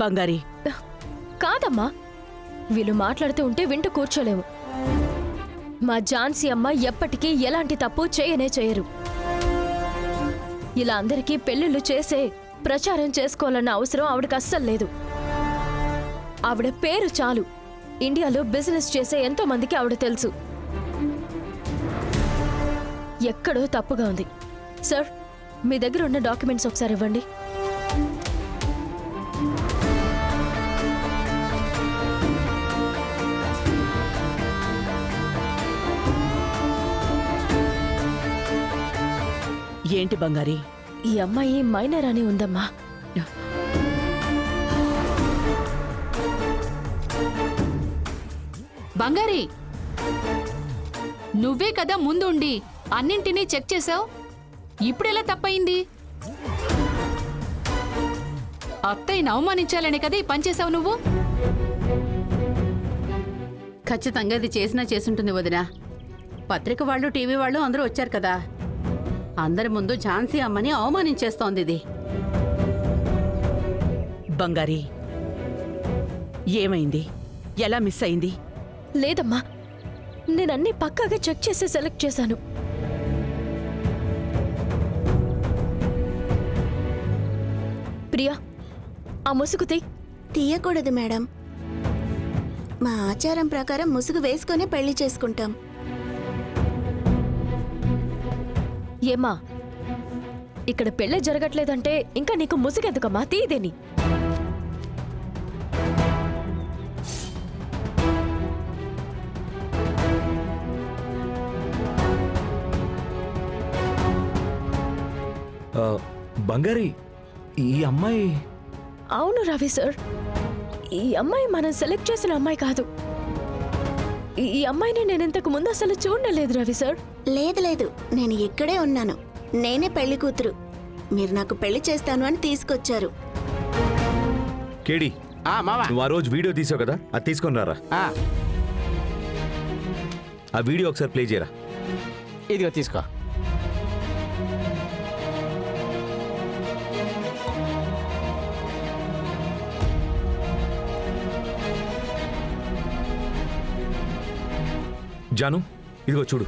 బంగారి, కాదమ్మా, వీళ్ళు మాట్లాడుతూ ఉంటే వింటూ కూర్చోలేము. మా ఝాన్సీ అమ్మ ఎప్పటికీ ఎలాంటి తప్పు చేయనే చేయరు. ఇలా అందరికీ పెళ్లిళ్ళు చేసే ప్రచారం చేసుకోవాలన్న అవసరం ఆవిడకి అస్సలు లేదు. ఆవిడ పేరు చాలు ఇండియాలో బిజినెస్ చేసే ఎంతో మందికి ఆవిడ తెలుసు. ఎక్కడో తప్పుగా ఉంది. సార్, మీ దగ్గర ఉన్న డాక్యుమెంట్స్ ఒకసారి ఇవ్వండి. ఏంటి బంగారి? ఈ అమ్మాయి మైనర్ అని ఉందమ్మా. బంగారి, నువ్వే కదా ముందుండి అన్నింటినీ చెక్ చేసావు. ఇప్పుడెలా తప్పయింది? అత్తయ్యని అవమానించాలనే కదా ఈ పని చేసావు నువ్వు? ఖచ్చితంగా ఇది చేసినా చేసుంటుంది వదినా. పత్రిక వాళ్ళు, టీవీ వాళ్ళు అందరూ వచ్చారు కదా. అందరి ముందు ఝాన్సీ అమ్మని అవమానించేస్తోంది ఇది. బంగారి, ఏమైంది? ఎలా మిస్ అయింది? లేదమ్మా, నేనన్నీ పక్కాగా చెక్ చేసి సెలెక్ట్ చేశాను. ప్రియా, ఆ ముసుగు తీయకూడదు మేడం. మా ఆచారం ప్రకారం ముసుగు వేసుకునే పెళ్లి చేసుకుంటాం. ఏమా, ఇక్కడ పెళ్ళే జరగట్లేదంటే ఇంకా నీకు ముసుగెందుకమ్మా? తీదేని. బంగారి, ఈ అమ్మాయి... అవును రవి సార్, ఈ అమ్మాయి మనం సెలెక్ట్ చేసిన అమ్మాయి కాదు. ఈ అమ్మాయిని నేను ఇంతకు ముందు అసలు చూడలేదు రవి సార్. లేదు లేదు, నేను ఇక్కడే ఉన్నాను. నేనే పెళ్లి కూతురు. మీరు నాకు పెళ్లి చేస్తాను అని తీసుకొచ్చారు. కేడి, నువ్వు ఆ రోజు వీడియో తీసావు కదా, అది తీసుకొని రారా. ఆ వీడియో ఒకసారి ప్లే చేయరా. ఇదిగో తీసుకో. జాను, ఇదిగో చూడు.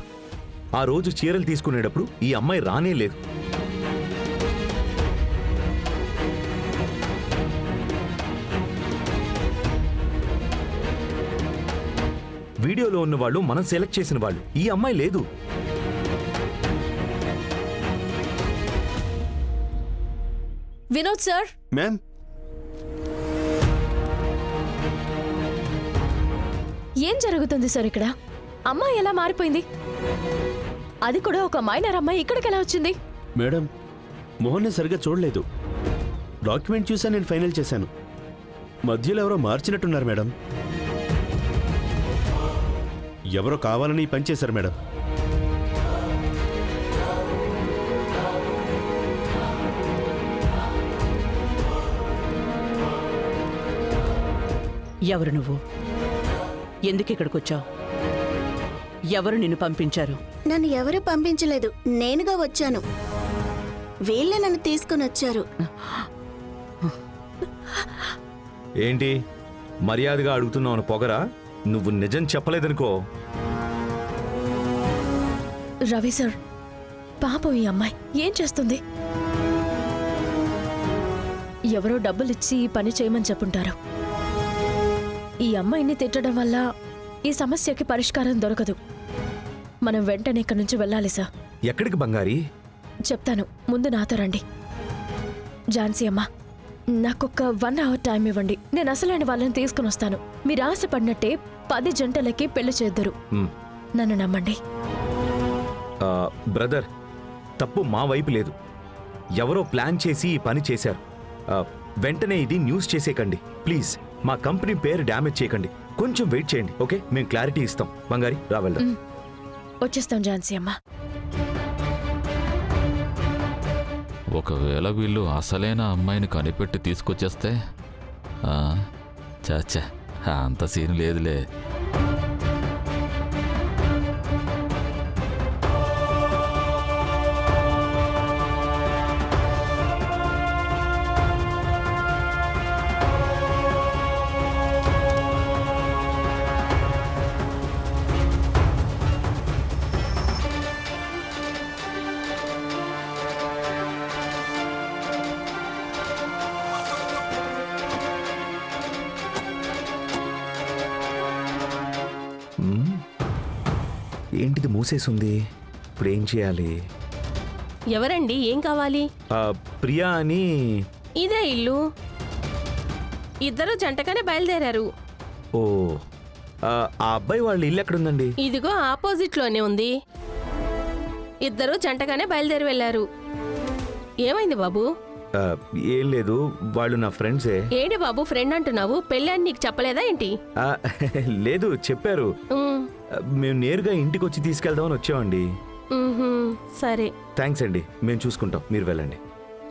ఆ రోజు చీరలు తీసుకునేటప్పుడు ఈ అమ్మాయి రానే లేదు. వీడియోలో ఉన్న వాళ్ళు మనం సెలెక్ట్ చేసిన వాళ్ళు. ఈ అమ్మాయి లేదు. వినోద్ సార్, మ్యామ్, ఏం జరుగుతుంది సార్ ఇక్కడ? అమ్మాయి ఎలా మారిపోయింది? అది కూడా ఒక మైనర్ అమ్మాయి ఇక్కడికి ఎలా వచ్చింది? మేడం, మోహన్ని సరిగ్గా చూడలేదు. డాక్యుమెంట్ చూసా నేను ఫైనల్ చేశాను. మధ్యలో ఎవరో మార్చినట్టున్నారు మేడం. ఎవరో కావాలని ఈ పని చేశారు మేడం. ఎవరు నువ్వు? ఎందుకు ఇక్కడికి వచ్చావు? ఎవరు నిన్ను పంపించారు? నన్ను ఎవరు పంపించలేదు, నేనుగా వచ్చాను. వీళ్ళే నన్ను తీసుకుని వచ్చారు. ఏంటి మర్యాదగా అడుగుతున్నావు పొగరా? నువ్వు నిజం చెప్పలేదనుకో. రవి సార్, పాపం ఈ అమ్మాయి ఏం చేస్తుంది? ఎవరో డబ్బులిచ్చి ఈ పని చేయమని చెప్పుంటారు. ఈ అమ్మాయిని తిట్టడం వల్ల ఈ సమస్యకి పరిష్కారం దొరకదు. మనం వెంటనే ఇక్కడి నుంచి వెళ్ళాలి సార్. ఎక్కడికి బంగారి? చెప్తాను, ముందు నాతో రండి. ఝాన్సీ అమ్మ, నాకొక్క 1 hour టైం ఇవ్వండి. నేను అసలైన వాళ్ళని తీసుకుని వస్తాను. మీరు ఆశపడినట్టే 10 జంటలకి పెళ్లి చేద్దరు. నన్ను నమ్మండి. బ్రదర్, తప్పు మా వైపు లేదు. ఎవరో ప్లాన్ చేసి ఈ పని చేశారు. వెంటనే ఇది న్యూస్ చేసేకండి ప్లీజ్. మా కంపెనీ పేరు డ్యామేజ్ చేయకండి. కొంచెం వెయిట్ చేయండి, ఓకే? మేము క్లారిటీ ఇస్తాం. బంగారి, రా వెళ్దాం. వచ్చేస్తాం ఝాన్సీ అమ్మ. ఒకవేళ వీళ్ళు అసలైన అమ్మాయిని కనిపెట్టి తీసుకొచ్చేస్తే చాచా అంత సీన్ లేదులే. ఏంటిది మూసేసుంది? ఇప్పుడు ఏం చేయాలి? ఎవరండి, ఏం కావాలి? ప్రియా అని. ఇదే ఇల్లు. ఇద్దరు జంటగానే బయలుదేరారు. ఓ, ఆ అబ్బాయి వాళ్ళ ఇల్లు ఎక్కడుందండి? ఇదిగో ఆపోజిట్లోనే ఉంది. ఇద్దరు జంటగానే బయలుదేరి వెళ్ళారు. ఏమైంది బాబు? ఏం లేదు, వాళ్ళు నా ఫ్రెండ్సే. ఏంటి బాబు ఫ్రెండ్ అంటున్నావు? పెళ్ళి అని నీకు చెప్పలేదా ఏంటి? ఆ, లేదు చెప్పారు. ఉమ్, మేము నేరుగా ఇంటికి వచ్చి తీసుకెళ్దామని వచ్చామండి. ఉహుం, సరే థ్యాంక్స్ అండి, మేము చూసుకుంటాం, మీరు వెళ్ళండి.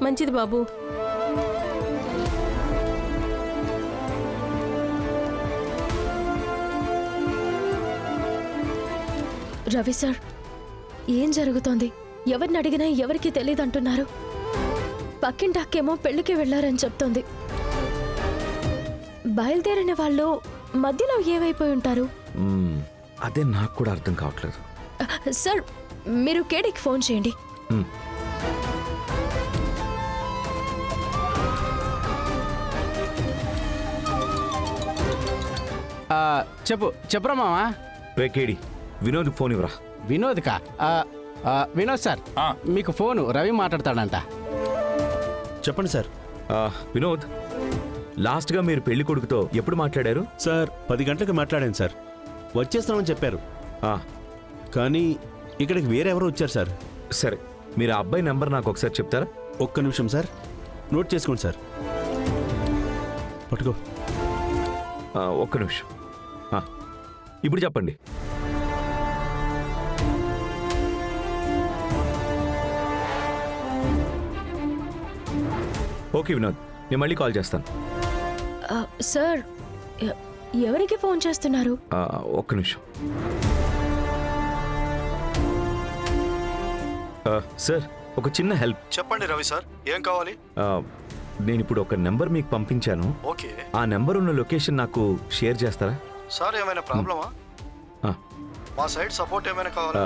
మంచిది బాబు. రవి సార్, ఏం జరుగుతోంది? ఎవరిని అడిగినా ఎవరికి తెలియదంటున్నారు. పక్కింటాకేమో పెళ్లికి వెళ్లారని చెప్తోంది. బయలుదేరిన వాళ్ళు మధ్యలో ఏమైపోయి ఉంటారు? అదే నాకు కూడా అర్థం కావట్లేదు. సార్, మీరు కేడీకి ఫోన్ చేయండి. మ్మ్. చెప్పురా మావా. రే కేడి, వినోద్ ఫోన్ ఇవ్వరా. వినోద్కా? వినోద్ సార్, మీకు ఫోను రవి మాట్లాడతాడంట. చెప్పండి సార్. వినోద్, లాస్ట్గా మీరు పెళ్లి కొడుకుతో ఎప్పుడు మాట్లాడారు? సార్ 10 గంటలకు మాట్లాడాను సార్. వచ్చేస్తామని చెప్పారు. ఆ, కానీ ఇక్కడికి వేరెవరో వచ్చారు సార్. సరే, మీరు ఆ అబ్బాయి నెంబర్ నాకు ఒకసారి చెప్తారా? ఒక్క నిమిషం సార్, నోట్ చేసుకోండి సార్. పట్టుకో. ఒక్క నిమిషం. ఇప్పుడు చెప్పండి. ఓకే వినోద్, నేను మళ్ళీ కాల్ చేస్తాను. సార్, ఎవరికి ఫోన్ చేస్తున్నారు? ఒక్క నిమిషం. సార్, ఒక చిన్న హెల్ప్. చెప్పండి రవి సార్, ఏం కావాలి? నేను ఇప్పుడు ఒక నెంబర్ మీకు పంపించాను. ఓకే. ఆ నెంబర్ ఉన్న లొకేషన్ నాకు షేర్ చేస్తారా? సార్, ఏమైనా ప్రాబ్లమా? మా సైడ్ సపోర్ట్ ఏమైనా కావాలా?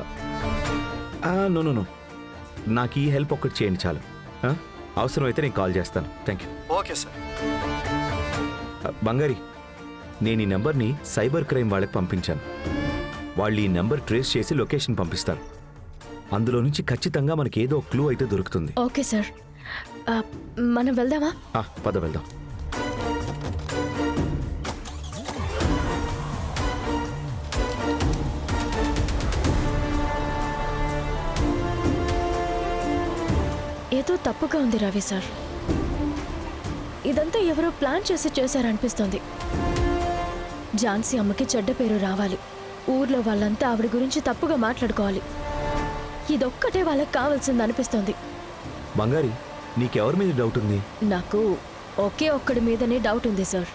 నో నో నో, నాకు ఈ హెల్ప్ ఒక్కటి చేయండి చాలు. అవసరమైతే నేను కాల్ చేస్తాను. Thank you. Okay sir. బంగారి, నేను ఈ నెంబర్ని సైబర్ క్రైమ్ వాళ్ళకి పంపించాను. వాళ్ళు ఈ నెంబర్ ట్రేస్ చేసి లొకేషన్ పంపిస్తారు. అందులో నుంచి ఖచ్చితంగా మనకి ఏదో క్లూ అయితే దొరుకుతుంది. ఓకే సార్, మనం వెళ్దామా? పద వెళ్దాం. ఏదో తప్పుగా ఉంది రవి సార్. ఇదంతా ఎవరో ప్లాన్ చేసి చేశారనిపిస్తోంది. ఝాన్సీ అమ్మకి చెడ్డ పేరు రావాలి, ఊర్లో వాళ్ళంతా ఆవిడ గురించి తప్పుగా మాట్లాడుకోవాలి. ఇదొక్కటే వాళ్ళకి కావాల్సింది అనిపిస్తోంది. బంగారి, నీకెవరి మీద డౌట్ ఉంది? నాకు ఒకే ఒక్కడి మీదనే డౌట్ ఉంది సార్.